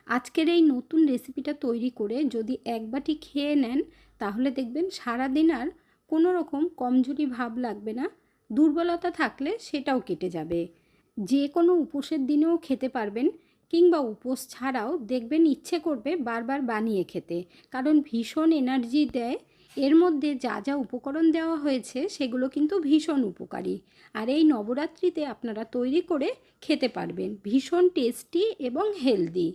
আজকের এই নতুন রেসিপিটা তৈরি করে যদি এক বাটি খেয়ে নেন তাহলে দেখবেন সারাদিন আর কোনো রকম কমজোরি ভাব লাগবে না। দুর্বলতা থাকলে সেটাও কেটে যাবে। যে কোনো উপোসের দিনেও খেতে পারবেন, কিংবা উপোস ছাড়াও দেখবেন ইচ্ছে করবে বারবার বানিয়ে খেতে, কারণ ভীষণ এনার্জি দেয়। এর মধ্যে যা যা উপকরণ দেওয়া হয়েছে সেগুলো কিন্তু ভীষণ উপকারী। আর এই নবরাত্রিতে আপনারা তৈরি করে খেতে পারবেন, ভীষণ টেস্টি এবং হেলদি।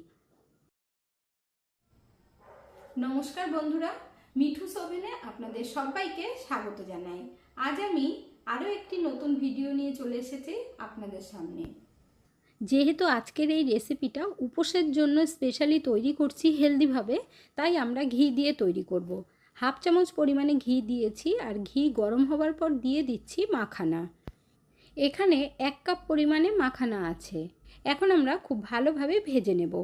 নমস্কার বন্ধুরা, মিঠুস ওভেনে আপনাদের সবাইকে স্বাগত জানাই। আজ আমি আরও একটি নতুন ভিডিও নিয়ে চলে এসেছি আপনাদের সামনে। যেহেতু আজকের এই রেসিপিটা উপোসের জন্য স্পেশালি তৈরি করছি হেলদিভাবে, তাই আমরা ঘি দিয়ে তৈরি করব। হাফ চামচ পরিমাণে ঘি দিয়েছি, আর ঘি গরম হওয়ার পর দিয়ে দিচ্ছি মাখানা। এখানে 1 কাপ পরিমাণে মাখানা আছে। এখন আমরা খুব ভালোভাবে ভেজে নেব।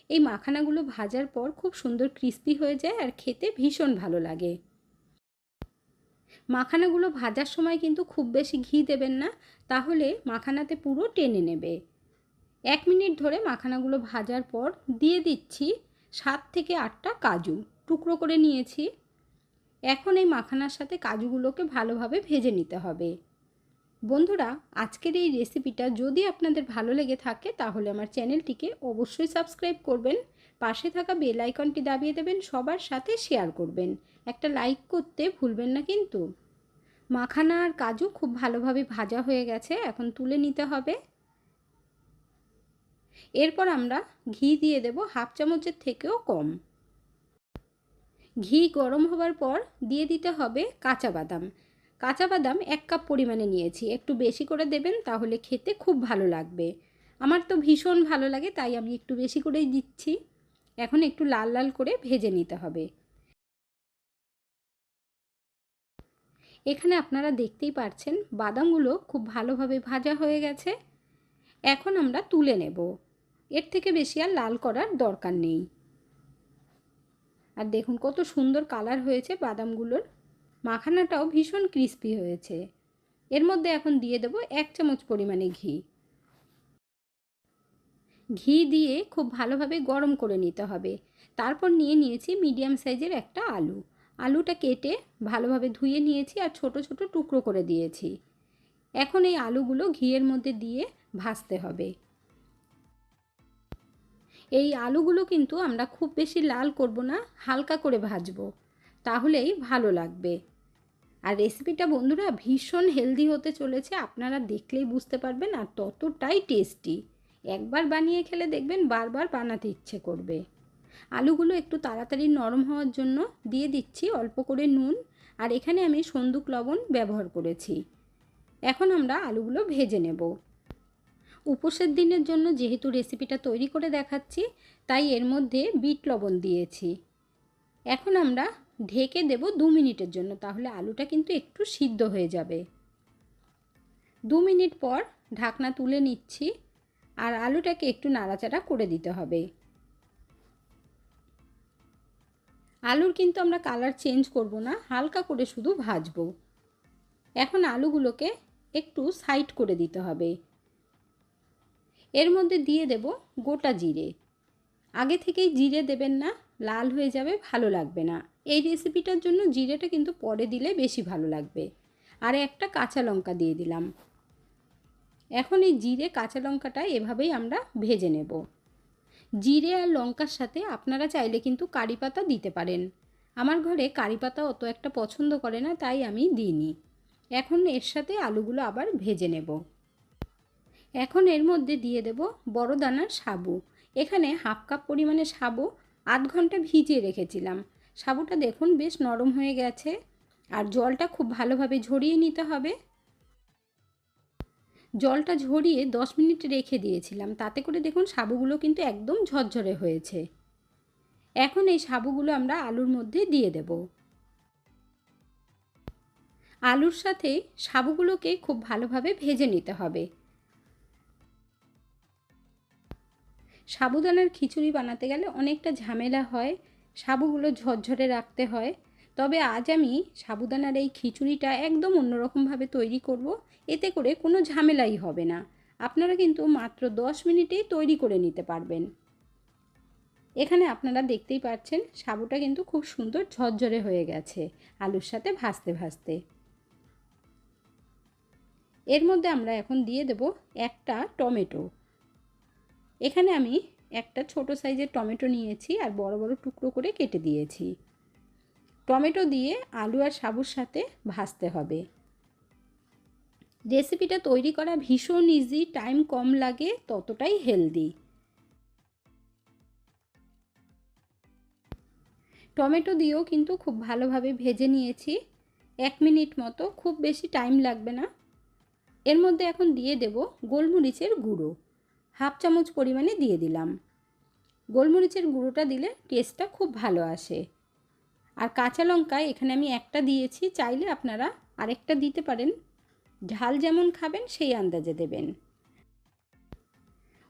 এই মাখানাগুলো ভাজার পর খুব সুন্দর ক্রিস্পি হয়ে যায় আর খেতে ভীষণ ভালো লাগে। মাখানাগুলো ভাজার সময় কিন্তু খুব বেশি ঘি দেবেন না, তাহলে মাখানাতে পুরো টেনে নেবে। 1 মিনিট ধরে মাখানাগুলো ভাজার পর দিয়ে দিচ্ছি 7 থেকে 8টা কাজু টুকরো করে নিয়েছি। এখন এই মাখানার সাথে কাজুগুলোকে ভালোভাবে ভেজে নিতে হবে। বন্ধুরা, আজকের এই রেসিপিটা যদি আপনাদের ভালো লেগে থাকে তাহলে আমার চ্যানেলটিকে অবশ্যই সাবস্ক্রাইব করবেন, পাশে থাকা বেল আইকনটি দাবিয়ে দেবেন, সবার সাথে শেয়ার করবেন, একটা লাইক করতে ভুলবেন না কিন্তু। মাখানা আর কাজু খুব ভালোভাবে ভাজা হয়ে গেছে, এখন তুলে নিতে হবে। এরপর আমরা ঘি দিয়ে দেব হাফ চামচের থেকেও কম। ঘি গরম হওয়ার পর দিয়ে দিতে হবে কাঁচা বাদাম। কাঁচা বাদাম 1 কাপ পরিমাণে নিয়েছি, একটু বেশি করে দেবেন, তাহলে খেতে খুব ভালো লাগবে। আমার তো ভীষণ ভালো লাগে, তাই আমি একটু বেশি করেই দিচ্ছি। এখন একটু লাল লাল করে ভেজে নিতে হবে। এখানে আপনারা দেখতেই পাচ্ছেন বাদামগুলো খুব ভালোভাবে ভাজা হয়ে গেছে। এখন আমরা তুলে নেব, এর থেকে বেশি আর লাল করার দরকার নেই। আর দেখুন কত সুন্দর কালার হয়েছে বাদামগুলোর। মাখানাটাও ভীষণ ক্রিস্পি হয়েছে। এর মধ্যে এখন দিয়ে দেব 1 চামচ পরিমাণে ঘি। ঘি দিয়ে খুব ভালোভাবে গরম করে নিতে হবে। তারপর নিয়ে নিয়েছি মিডিয়াম সাইজের একটা আলু। আলুটা কেটে ভালোভাবে ধুয়ে নিয়েছি আর ছোট ছোট টুকরো করে দিয়েছি। এখন এই আলুগুলো ঘিয়ের মধ্যে দিয়ে ভাজতে হবে। এই আলুগুলো কিন্তু আমরা খুব বেশি লাল করব না, হালকা করে ভাজবো, তাহলেই ভালো লাগবে। আর রেসিপিটা বন্ধুরা ভীষণ হেলদি হতে চলেছে, আপনারা দেখলেই বুঝতে পারবেন, আর ততটাই টেস্টি। একবার বানিয়ে খেলে দেখবেন বারবার বানাতে ইচ্ছে করবে। আলুগুলো একটু তাড়াতাড়ি নরম হওয়ার জন্য দিয়ে দিচ্ছি অল্প করে নুন, আর এখানে আমি সন্দুক লবণ ব্যবহার করেছি। এখন আমরা আলুগুলো ভেজে নেব। উপোসের দিনের জন্য যেহেতু রেসিপিটা তৈরি করে দেখাচ্ছি, তাই এর মধ্যে বিট লবণ দিয়েছি। এখন আমরা ঢেকে দেব 2 মিনিটের জন্য, তাহলে আলুটা কিন্তু একটু সিদ্ধ হয়ে যাবে। 2 মিনিট পর ঢাকনা তুলে নিচ্ছি, আর আলুটাকে একটু নাড়াচাড়া করে দিতে হবে। আলুর কিন্তু আমরা কালার চেঞ্জ করব না, হালকা করে শুধু ভাজবো। এখন আলুগুলোকে একটু সাইড করে দিতে হবে। এর মধ্যে দিয়ে দেব গোটা জিরে। আগে থেকেই জিরে দেবেন না, লাল হয়ে যাবে, ভালো লাগবে না। এই রেসিপিটার জন্য জিরেটা কিন্তু পরে দিলে বেশি ভালো লাগবে। আর একটা কাঁচা লঙ্কা দিয়ে দিলাম। এখন এই জিরে কাঁচা লঙ্কাটা এভাবেই আমরা ভেজে নেব। জিরে আর লঙ্কার সাথে আপনারা চাইলে কিন্তু কারি পাতা দিতে পারেন। আমার ঘরে কারি পাতা অত একটা পছন্দ করে না, তাই আমি দিইনি। এখন এর সাথে আলুগুলো আবার ভেজে নেব। এখন এর মধ্যে দিয়ে দেব বড় দানার সাবু। এখানে হাফ কাপ পরিমাণে সাবু 8 ঘন্টা ভিজিয়ে রেখেছিলাম। সাবুটা দেখুন বেশ নরম হয়ে গেছে, আর জলটা খুব ভালোভাবে ঝরিয়ে নিতে হবে। জলটা ঝরিয়ে 10 মিনিট রেখে দিয়েছিলাম, তাতে করে দেখুন সাবুগুলো কিন্তু একদম ঝরঝরে হয়েছে। এখন এই সাবুগুলো আমরা আলুর মধ্যে দিয়ে দেব। আলুর সাথে সাবুগুলোকে খুব ভালোভাবে ভেজে নিতে হবে। সাবুদানার খিচুড়ি বানাতে গেলে অনেকটা ঝামেলা হয়, সাবুগুলো ঝরঝরে রাখতে হয়। তবে আজ আমি সাবুদানার এই খিচুড়িটা একদম অন্যরকমভাবে তৈরি করব, এতে করে কোনো ঝামেলাই হবে না। আপনারা কিন্তু মাত্র 10 মিনিটেই তৈরি করে নিতে পারবেন। এখানে আপনারা দেখতেই পাচ্ছেন সাবুটা কিন্তু খুব সুন্দর ঝরঝরে হয়ে গেছে আলুর সাথে ভাজতে ভাজতে। এর মধ্যে আমরা এখন দিয়ে দেব একটা টমেটো। এখানে আমি একটা ছোট সাইজের টমেটো নিয়েছি আর বড় বড় টুকরো করে কেটে দিয়েছি। টমেটো দিয়ে আলু আর সাবুর সাথে ভাজতে হবে। রেসিপিটা তৈরি করা ভীষণ ইজি, টাইম কম লাগে, ততটাই হেলদি। টমেটো দিয়েও কিন্তু খুব ভালোভাবে ভেজে নিয়েছি, 1 মিনিট মতো, খুব বেশি টাইম লাগবে না। এর মধ্যে এখন দিয়ে দেব গোলমরিচের গুঁড়ো, 1/2 চামচ পরিমাণে দিয়ে দিলাম। গোলমরিচের গুঁড়োটা দিলে টেস্টটা খুব ভালো আসে। আর কাঁচা লঙ্কা এখানে আমি একটা দিয়েছি, চাইলে আপনারা আরেকটা দিতে পারেন, ঝাল যেমন খাবেন সেই আন্দাজে দেবেন।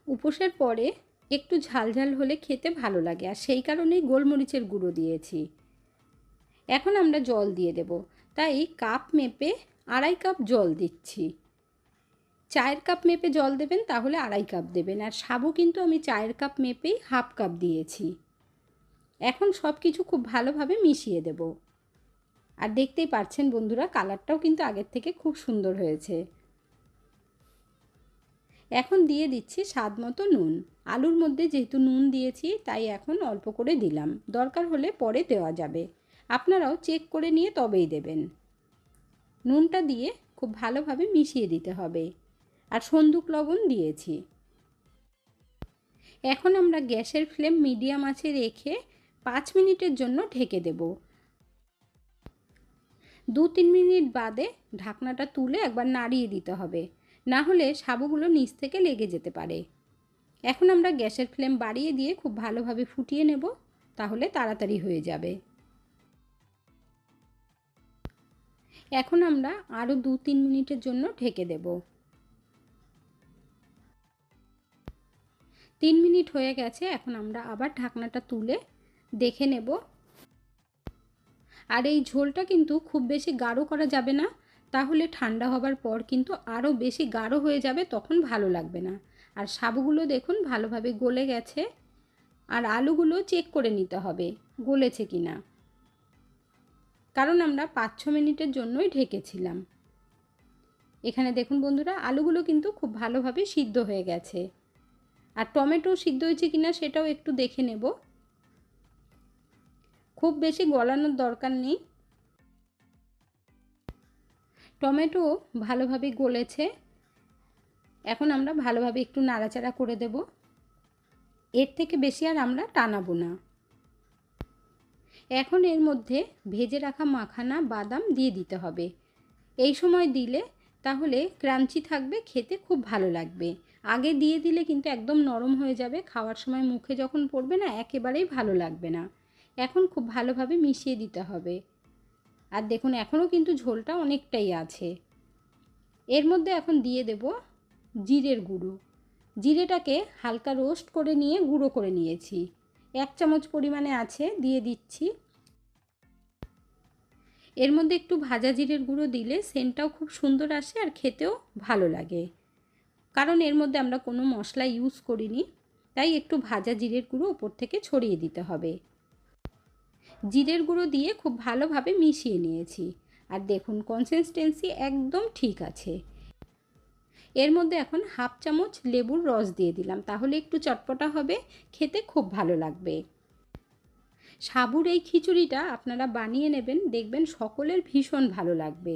উপোসের পরে একটু ঝাল ঝাল হলে খেতে ভালো লাগে, আর সেই কারণেই গোলমরিচের গুঁড়ো দিয়েছি। এখন আমরা জল দিয়ে দেব, তাই কাপ মেপে 2.5 কাপ জল দিচ্ছি। চায়ের কাপ মেপে জল দেবেন, তাহলে 2.5 কাপ দেবেন। আর সাবু কিন্তু আমি চায়ের কাপ মেপেই 1/2 কাপ দিয়েছি। এখন সব কিছু খুব ভালোভাবে মিশিয়ে দেব। আর দেখতেই পাচ্ছেন বন্ধুরা, কালারটাও কিন্তু আগের থেকে খুব সুন্দর হয়েছে। এখন দিয়ে দিচ্ছি স্বাদ মতো নুন। আলুর মধ্যে যেহেতু নুন দিয়েছি তাই এখন অল্প করে দিলাম, দরকার হলে পরে দেওয়া যাবে। আপনারাও চেক করে নিয়ে তবেই দেবেন। নুনটা দিয়ে খুব ভালোভাবে মিশিয়ে দিতে হবে। আর সন্দুক লবণ দিয়েছি। এখন আমরা গ্যাসের ফ্লেম মিডিয়াম আঁচে রেখে 5 মিনিটের জন্য ঢেকে দেব। 2-3 মিনিট বাদে ঢাকনাটা তুলে একবার নাড়িয়ে দিতে হবে, না হলে সাবুগুলো নিচ থেকে লেগে যেতে পারে। এখন আমরা গ্যাসের ফ্লেম বাড়িয়ে দিয়ে খুব ভালোভাবে ফুটিয়ে নেব, তাহলে তাড়াতাড়ি হয়ে যাবে। এখন আমরা আরও 2-3 মিনিটের জন্য ঢেকে দেব। 3 মিনিট হয়ে গেছে, এখন আমরা আবার ঢাকনাটা তুলে দেখে নেব। আর এই ঝোলটা কিন্তু খুব বেশি গাঢ় করা যাবে না, তাহলে ঠান্ডা হবার পর কিন্তু আরও বেশি গাঢ় হয়ে যাবে, তখন ভালো লাগবে না। আর সাবুগুলো দেখুন ভালোভাবে গলে গেছে। আর আলুগুলো চেক করে নিতে হবে গলেছে কি না, কারণ আমরা 5-6 মিনিটের জন্যই ঢেকেছিলাম। এখানে দেখুন বন্ধুরা, আলুগুলো কিন্তু খুব ভালোভাবে সিদ্ধ হয়ে গেছে। আর টমেটো সিদ্ধ হয়েছে কিনা সেটাও একটু দেখে নেব। খুব বেশি গলানোর দরকার নেই। টমেটো ভালোভাবে গলেছে। এখন আমরা ভালোভাবে একটু নাড়াচাড়া করে দেব। এর থেকে বেশি আর আমরা টানাবো না। এখন এর মধ্যে ভেজে রাখা মাখানা বাদাম দিয়ে দিতে হবে। এই সময় দিলে তাহলে ক্রাঞ্চি থাকবে, খেতে খুব ভালো লাগবে। আগে দিয়ে দিলে কিন্তু একদম নরম হয়ে যাবে, খাওয়ার সময় মুখে যখন পড়বে না একেবারেই ভালো লাগবে না। এখন খুব ভালোভাবে মিশিয়ে দিতে হবে। আর দেখুন এখনও কিন্তু ঝোলটা অনেকটাই আছে। এর মধ্যে এখন দিয়ে দেব জিরের গুঁড়ো। জিরেটাকে হালকা রোস্ট করে নিয়ে গুঁড়ো করে নিয়েছি, 1 চামচ পরিমাণে আছে, দিয়ে দিচ্ছি। এর মধ্যে একটু ভাজা জিরের গুঁড়ো দিলে সেন্টটাও খুব সুন্দর আসে আর খেতেও ভালো লাগে, কারণ এর মধ্যে আমরা কোনো মশলা ইউজ করিনি, তাই একটু ভাজা জিরের গুঁড়ো ওপর থেকে ছড়িয়ে দিতে হবে। জিরের গুঁড়ো দিয়ে খুব ভালোভাবে মিশিয়ে নিয়েছি। আর দেখুন কনসিস্টেন্সি একদম ঠিক আছে। এর মধ্যে এখন 1/2 চামচ লেবুর রস দিয়ে দিলাম, তাহলে একটু চটপটা হবে, খেতে খুব ভালো লাগবে। সাবুর এই খিচুড়িটা আপনারা বানিয়ে নেবেন, দেখবেন সকলের ভীষণ ভালো লাগবে।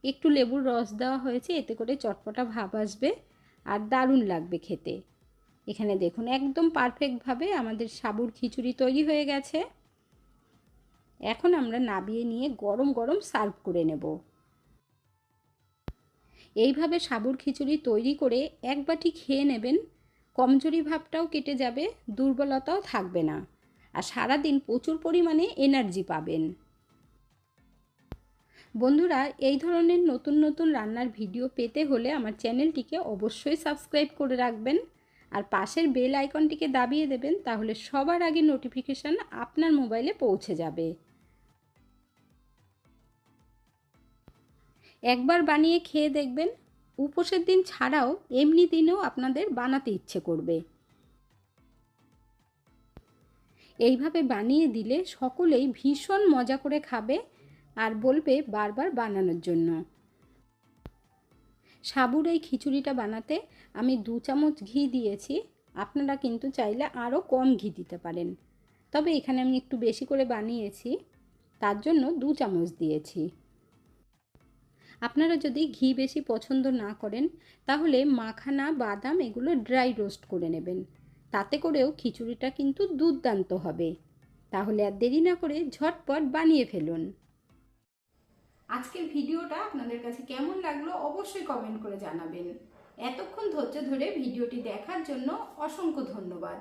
একটু লেবুর রস দেওয়া হয়েছে, এতে করে চটপটা ভাব আসবে আর দারুণ লাগবে খেতে। এখানে দেখুন একদম পারফেক্টভাবে আমাদের সাবুর খিচুড়ি তৈরি হয়ে গেছে। এখন আমরা নাবিয়ে নিয়ে গরম গরম সার্ভ করে নেব। এইভাবে সাবুর খিচুড়ি তৈরি করে এক বাটি খেয়ে নেবেন, কমজোরি ভাবটাও কেটে যাবে, দুর্বলতাও থাকবে না, আর সারাদিন প্রচুর পরিমাণে এনার্জি পাবেন। বন্ধুরা, এই ধরনের নতুন নতুন রান্নার ভিডিও পেতে হলে আমার চ্যানেলটিকে অবশ্যই সাবস্ক্রাইব করে রাখবেন আর পাশের বেল আইকনটিকে দাবিয়ে দেবেন, তাহলে সবার আগে নোটিফিকেশান আপনার মোবাইলে পৌঁছে যাবে। একবার বানিয়ে খেয়ে দেখবেন, উপোসের দিন ছাড়াও এমনি দিনেও আপনাদের বানাতে ইচ্ছে করবে। এইভাবে বানিয়ে দিলে সকলেই ভীষণ মজা করে খাবে আর বলবে বারবার বানানোর জন্য। সাবুর এই খিচুড়িটা বানাতে আমি 2 চামচ ঘি দিয়েছি। আপনারা কিন্তু চাইলে আরও কম ঘি দিতে পারেন, তবে এখানে আমি একটু বেশি করে বানিয়েছি, তার জন্য 2 চামচ দিয়েছি। আপনারা যদি ঘি বেশি পছন্দ না করেন তাহলে মাখানা, বাদাম এগুলো ড্রাই রোস্ট করে নেবেন, তাতে করেও খিচুড়িটা কিন্তু দুর্দান্ত হবে। তাহলে আর দেরি না করে ঝটপট বানিয়ে ফেলুন। আজকের ভিডিওটা আপনাদের কাছে কেমন লাগলো অবশ্যই কমেন্ট করে জানাবেন। এতক্ষণ ধৈর্য ধরে ভিডিওটি দেখার জন্য অসংখ্য ধন্যবাদ।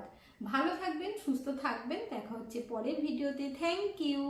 ভালো থাকবেন, সুস্থ থাকবেন। দেখা হচ্ছে পরের ভিডিওতে। Thank you.